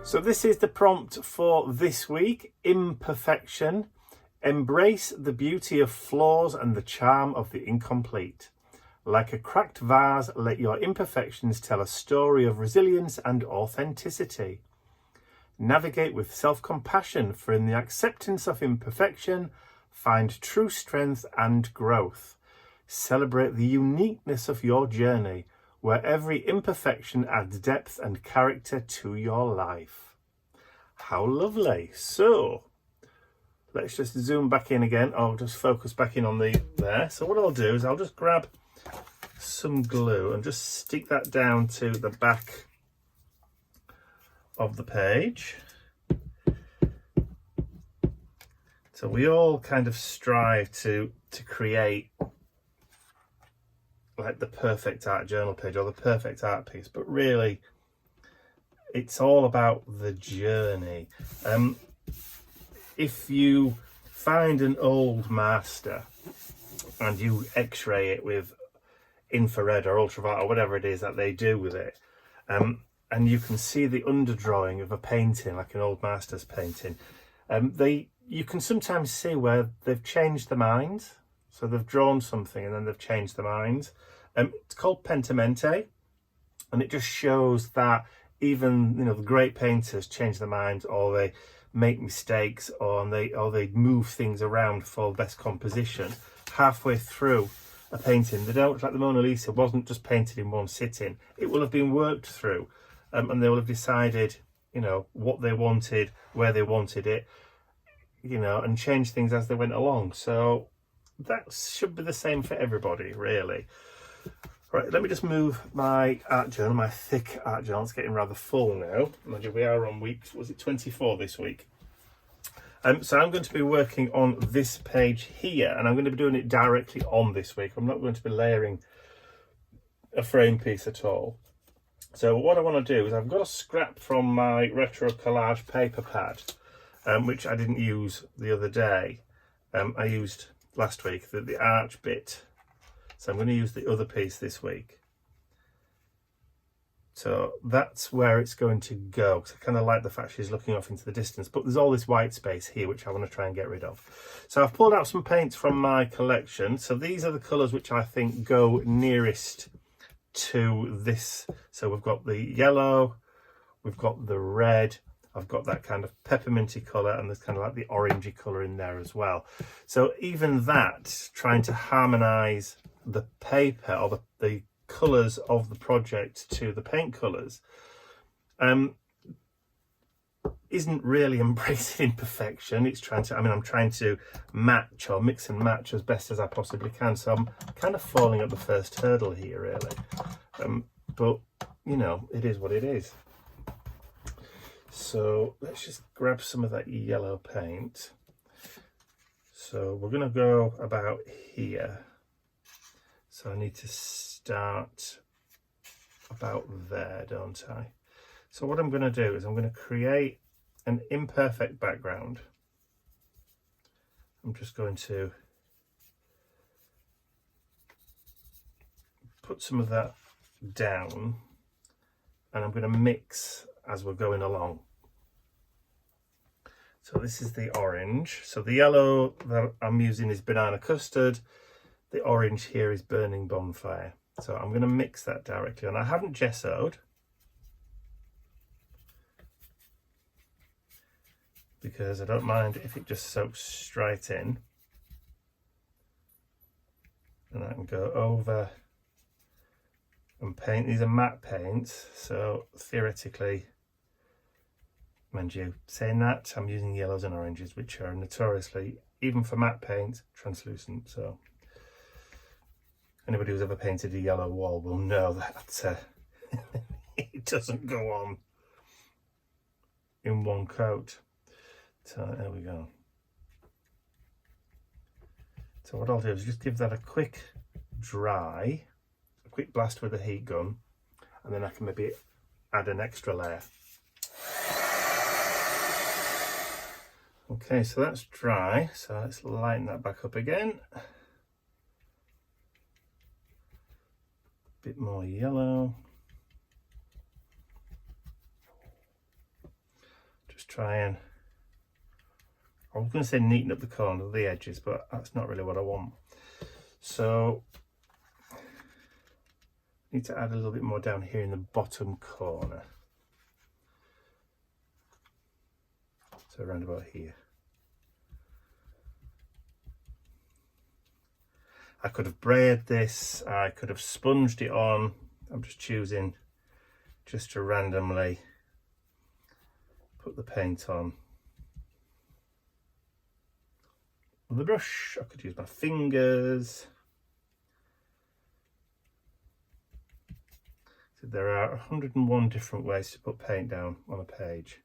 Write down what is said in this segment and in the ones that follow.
So this is the prompt for this week, Imperfection. Embrace the beauty of flaws and the charm of the incomplete. Like a cracked vase, let your imperfections tell a story of resilience and authenticity. Navigate with self-compassion, for in the acceptance of imperfection, find true strength and growth. Celebrate the uniqueness of your journey, where every imperfection adds depth and character to your life. How lovely. So let's just zoom back in again. I'll just focus back in on there. So what I'll do is I'll just grab some glue and just stick that down to the back of the page. So we all kind of strive to create like the perfect art journal page or the perfect art piece, but really it's all about the journey. If you find an old master and you x-ray it with infrared or ultraviolet or whatever it is that they do with it, and you can see the underdrawing of a painting, like an old master's painting, you can sometimes see where they've changed their mind. So they've drawn something and then they've changed their mind. It's called pentimento, and it just shows that even the great painters change their mind, or they make mistakes, or they move things around for best composition halfway through a painting. They don't, like the Mona Lisa wasn't just painted in one sitting. It will have been worked through, and they will have decided what they wanted, where they wanted it, and changed things as they went along. So that should be the same for everybody, really. Right, let me just move my art journal, my thick art journal. It's getting rather full now. Imagine we are on week, was it 24 this week? So I'm going to be working on this page here, and I'm going to be doing it directly on this week. I'm not going to be layering a frame piece at all. So what I want to do is I've got a scrap from my retro collage paper pad, which I didn't use the other day. I used last week, the arch bit. So I'm going to use the other piece this week. So that's where it's going to go, because I kind of like the fact she's looking off into the distance, but there's all this white space here which I want to try and get rid of. So I've pulled out some paints from my collection. So these are the colours which I think go nearest to this. So we've got the yellow, we've got the red, I've got that kind of pepperminty colour, and there's kind of like the orangey colour in there as well. So even that, trying to harmonise the paper or the colours of the project to the paint colours, isn't really embracing imperfection. It's trying to, I'm trying to match or mix and match as best as I possibly can. So I'm kind of falling at the first hurdle here, really. But, it is what it is. So let's just grab some of that yellow paint. So we're going to go about here. So I need to start about there, don't I? So what I'm going to do is I'm going to create an imperfect background. I'm just going to put some of that down, and I'm going to mix as we're going along. So this is the orange. So the yellow that I'm using is banana custard. The orange here is burning bonfire. So I'm going to mix that directly, and I haven't gessoed because I don't mind if it just soaks straight in, and I can go over and paint. These are matte paints, so theoretically, mind you, saying that, I'm using yellows and oranges, which are notoriously, even for matte paint, translucent. So anybody who's ever painted a yellow wall will know that it doesn't go on in one coat. So there we go. So what I'll do is just give that a quick dry, a quick blast with a heat gun, and then I can maybe add an extra layer. Okay, so that's dry. So let's lighten that back up again. Bit more yellow. just try and, I was going to say neaten up the corner of the edges, but that's not really what I want. So I need to add a little bit more down here in the bottom corner. So around about here. I could have braided this, I could have sponged it on. I'm just choosing just to randomly put the paint on with the brush. I could use my fingers. So there are 101 different ways to put paint down on a page.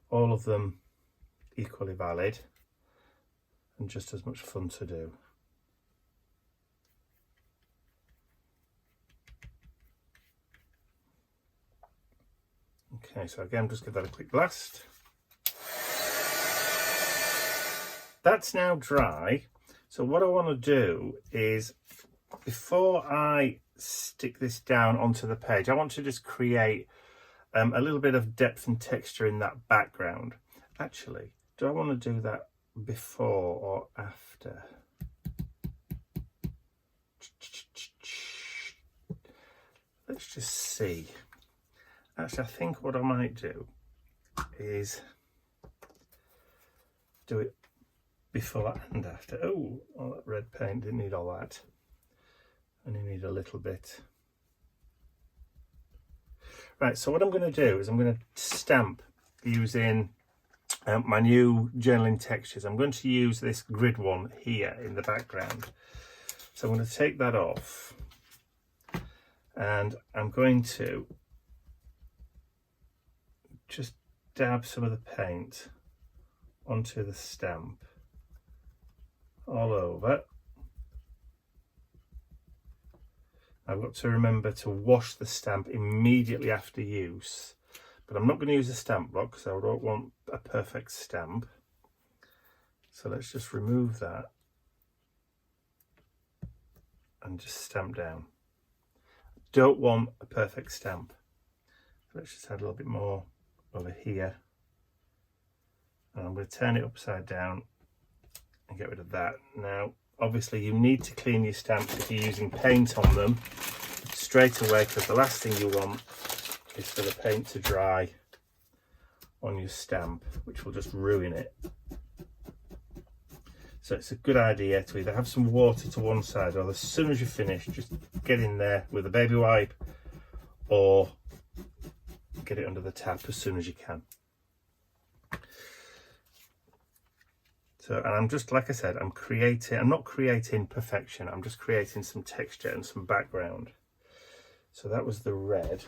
All of them equally valid and just as much fun to do. Okay, so again, just give that a quick blast. That's now dry. So what I want to do is, before I stick this down onto the page, I want to just create a little bit of depth and texture in that background. Actually, do I want to do that before or after? Let's just see. Actually, I think what I might do is do it before and after. Oh, all that red paint, didn't need all that. Only need a little bit. Right, so what I'm going to do is I'm going to stamp using my new journaling textures. I'm going to use this grid one here in the background. So I'm going to take that off and I'm going to just dab some of the paint onto the stamp all over. I've got to remember to wash the stamp immediately after use, but I'm not going to use a stamp block because I don't want a perfect stamp. So let's just remove that and just stamp down. Don't want a perfect stamp. Let's just add a little bit more over here. And I'm going to turn it upside down and get rid of that. Now, obviously you need to clean your stamps if you're using paint on them straight away, because the last thing you want is for the paint to dry on your stamp, which will just ruin it. So it's a good idea to either have some water to one side, or as soon as you finish, just get in there with a baby wipe or get it under the tap as soon as you can. So, and I'm just, like I said, I'm not creating perfection, I'm just creating some texture and some background. So that was the red,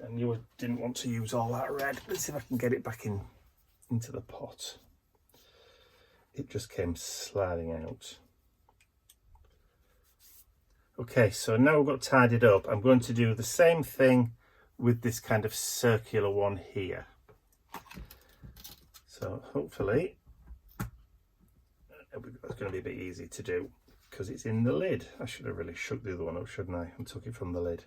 and you didn't want to use all that red. Let's see if I can get it back into the pot. It just came sliding out. Okay, so now we've got tidied up, I'm going to do the same thing with this kind of circular one here. So hopefully it's going to be a bit easy to do because it's in the lid. I should have really shook the other one up, shouldn't I, and took it from the lid.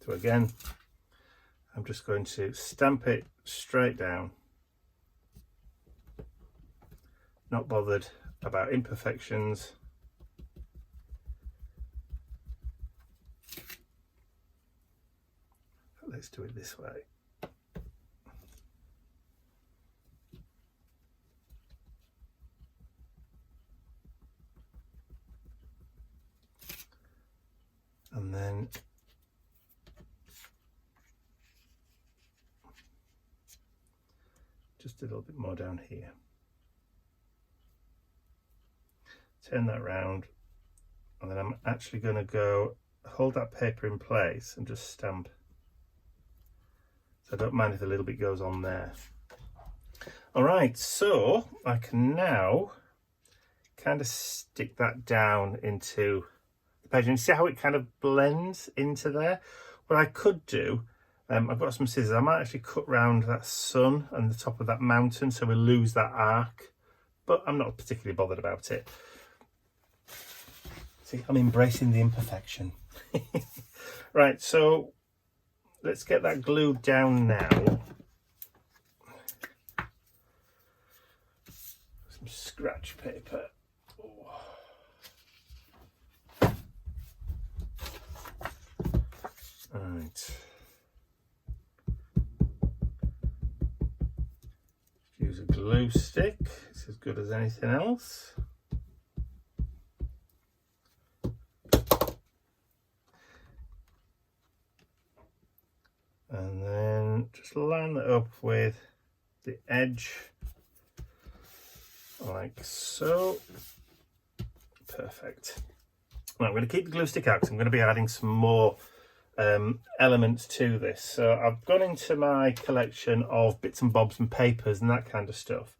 So again, I'm just going to stamp it straight down. Not bothered about imperfections. Let's do it this way. And then just a little bit more down here. Turn that round, and then I'm actually going to go hold that paper in place and just stamp. So I don't mind if a little bit goes on there. All right, so I can now kind of stick that down into the page, and you see how it kind of blends into there. What I could do, I've got some scissors, I might actually cut round that sun and the top of that mountain so we lose that arc but I'm not particularly bothered about it. See, I'm embracing the imperfection. Right, so let's get that glued down now. Some scratch paper. Right. Use a glue stick. It's as good as anything else. And then just line that up with the edge like so. Perfect. Right, I'm going to keep the glue stick out because I'm going to be adding some more elements to this. So I've gone into my collection of bits and bobs and papers and that kind of stuff.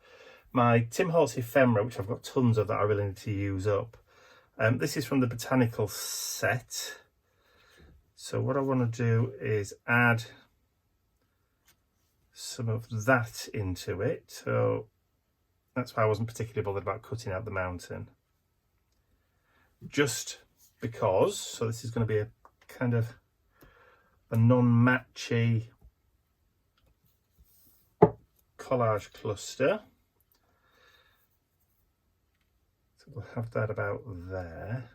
My Tim Holtz ephemera, which I've got tons of that I really need to use up. This is from the botanical set. So what I want to do is add some of that into it. So that's why I wasn't particularly bothered about cutting out the mountain. Just because, so this is going to be a kind of a non-matchy collage cluster. So we'll have that about there.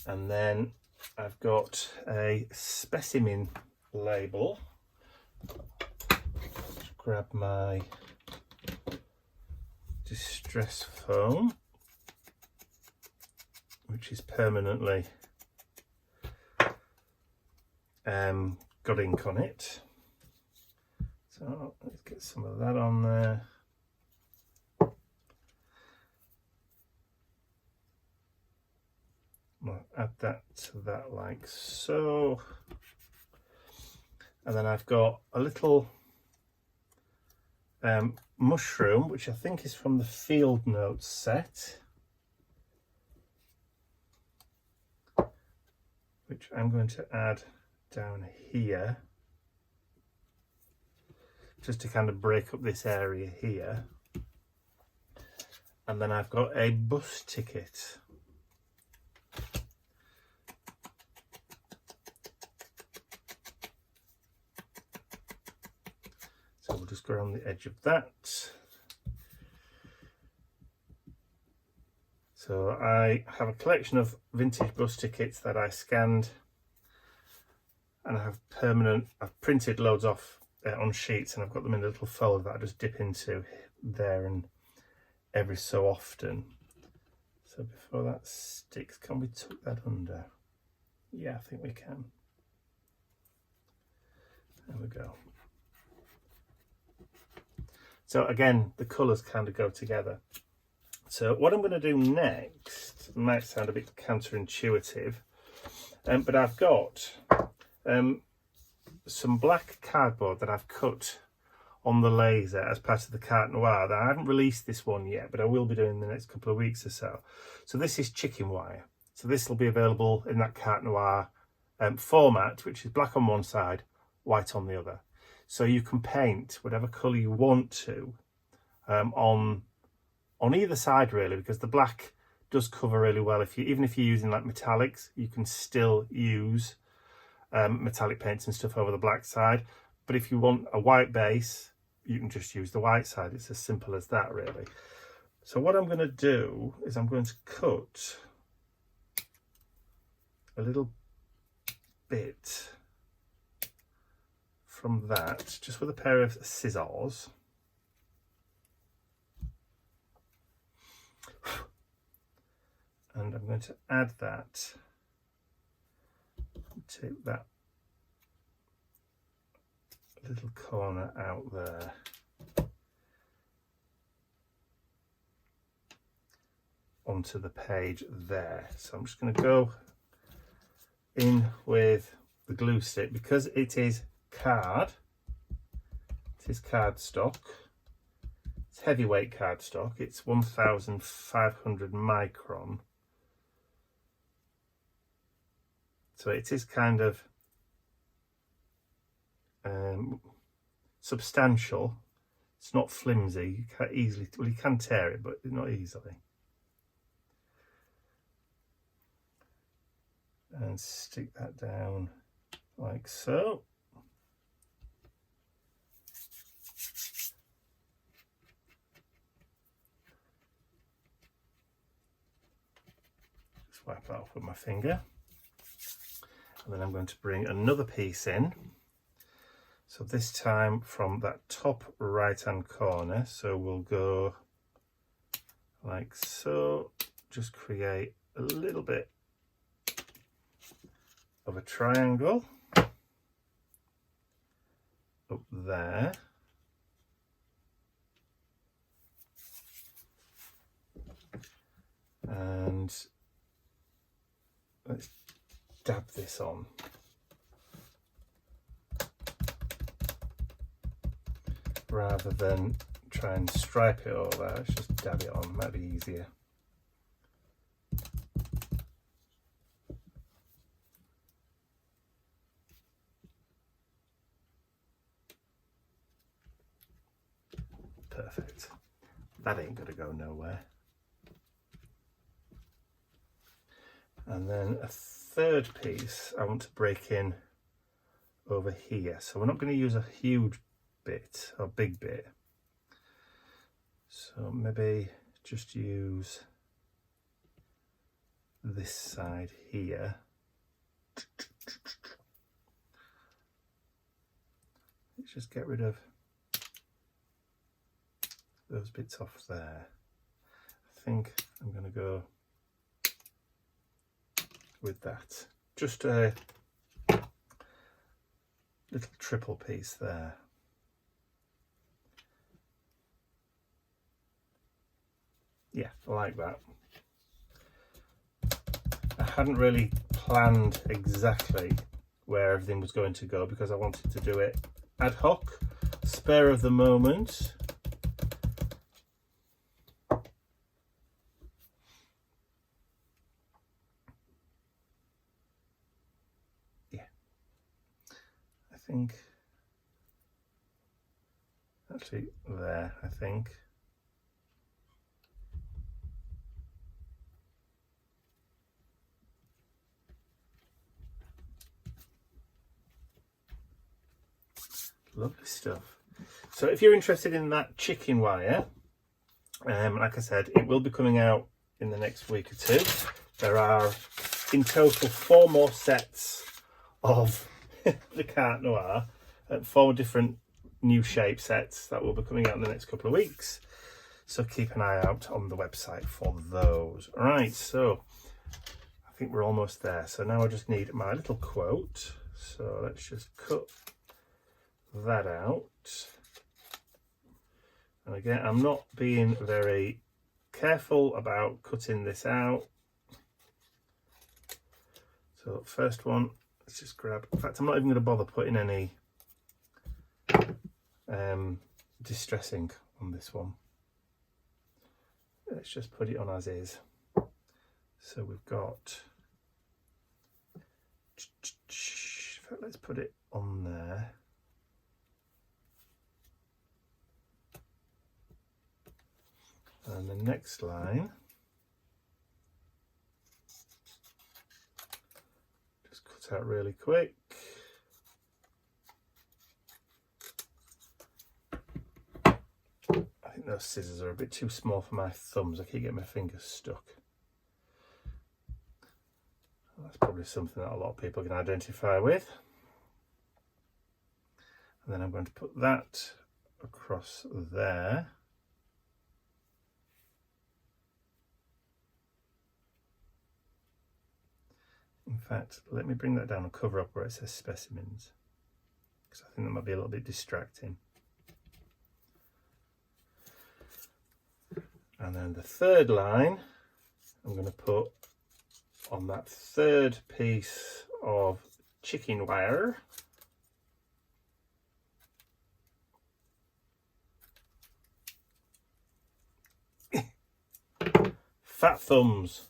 And then I've got a specimen label. Just grab my distress foam, which is permanently got ink on it. So let's get some of that on there. I'll add that to that like so. And then I've got a little mushroom, which I think is from the Field Notes set, which I'm going to add down here just to kind of break up this area here. And then I've got a bus ticket. So we'll just go around the edge of that. So I have a collection of vintage bus tickets that I scanned, and I have I've printed loads off on sheets, and I've got them in a little folder that I just dip into there and every so often. So before that sticks, can we tuck that under? Yeah, I think we can. There we go. So again, the colours kind of go together. So what I'm going to do next might sound a bit counterintuitive, but I've got some black cardboard that I've cut on the laser as part of the carte noir. I haven't released this one yet, but I will be doing in the next couple of weeks or so. So this is chicken wire. So this will be available in that carte noir format, which is black on one side, white on the other. So you can paint whatever colour you want to on either side really, because the black does cover really well. Even if you're using like metallics, you can still use metallic paints and stuff over the black side. But if you want a white base, you can just use the white side. It's as simple as that really. So what I'm going to do is I'm going to cut a little bit from that, just with a pair of scissors. And I'm going to add that, take that little corner out there. Onto the page there. So I'm just going to go in with the glue stick, because it is card. It is cardstock. It's heavyweight cardstock. It's 1,500 micron. So it is kind of substantial. It's not flimsy. You can't easily, well, you can tear it, but not easily. And stick that down like so. Just wipe that off with my finger. And then I'm going to bring another piece in. So this time from that top right hand corner. So we'll go like so, just create a little bit of a triangle up there. And let's dab this on. Rather than try and stripe it all out, let's just dab it on, might be easier. Perfect. That ain't gonna go nowhere. And then a third piece I want to break in over here. So we're not going to use a huge bit or big bit. So maybe just use this side here. Let's just get rid of those bits off there. I think I'm going to go with that. Just a little triple piece there. Yeah, I like that. I hadn't really planned exactly where everything was going to go because I wanted to do it ad hoc, spur of the moment. I think actually there, I think. Lovely stuff. So if you're interested in that chicken wire, like I said, it will be coming out in the next week or two. There are in total 4 more sets of the Carte Noire, 4 different new shape sets that will be coming out in the next couple of weeks. So keep an eye out on the website for those. Right, so I think we're almost there. So now I just need my little quote. So let's just cut that out. And again, I'm not being very careful about cutting this out. So first one, let's just grab, in fact I'm not even going to bother putting any distressing on this one. Let's just put it on as is. So we've got, let's put it on there. And the next line, just cut out really quick. I think those scissors are a bit too small for my thumbs. I keep getting my fingers stuck. That's probably something that a lot of people can identify with. And then I'm going to put that across there. In fact, let me bring that down and cover up where it says specimens, because I think that might be a little bit distracting. And then the third line, I'm going to put on that third piece of chicken wire. Fat thumbs.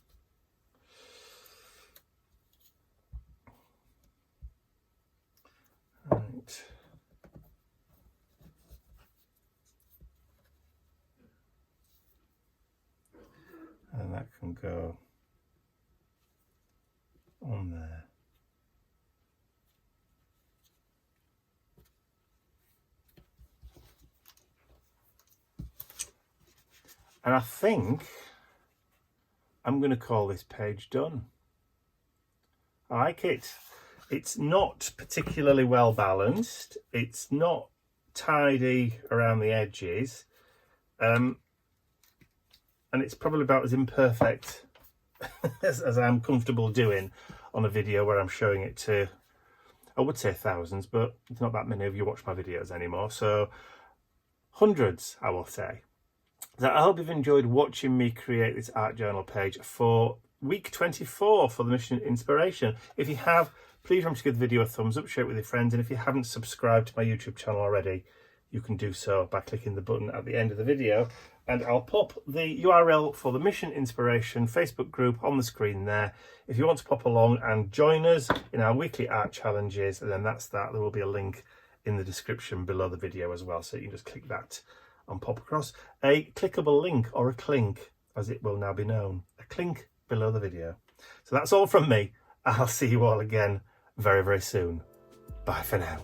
Right. can go on there. And I think I'm going to call this page done. I like it. It's not particularly well balanced. It's not tidy around the edges. And it's probably about as imperfect as I'm comfortable doing on a video where I'm showing it to, I would say thousands, but it's not that many of you watch my videos anymore. So hundreds, I will say. So I hope you've enjoyed watching me create this art journal page for week 24 for the Mission Inspiration. If you have, please remember to give the video a thumbs up, share it with your friends, and if you haven't subscribed to my YouTube channel already, you can do so by clicking the button at the end of the video, and I'll pop the URL for the Mission Inspiration Facebook group on the screen there. If you want to pop along and join us in our weekly art challenges, then that's that. There will be a link in the description below the video as well, so you can just click that and pop across a clickable link, or a clink as it will now be known, a clink below the video. So that's all from me. I'll see you all again very, very soon. Bye for now.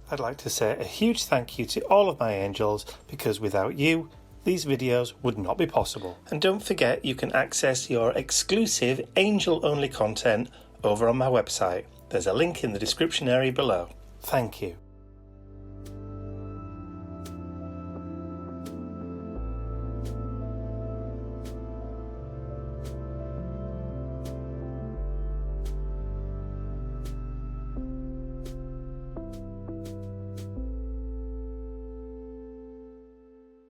I'd like to say a huge thank you to all of my angels, because without you, these videos would not be possible. And don't forget, you can access your exclusive angel-only content over on my website. There's a link in the description area below. Thank you.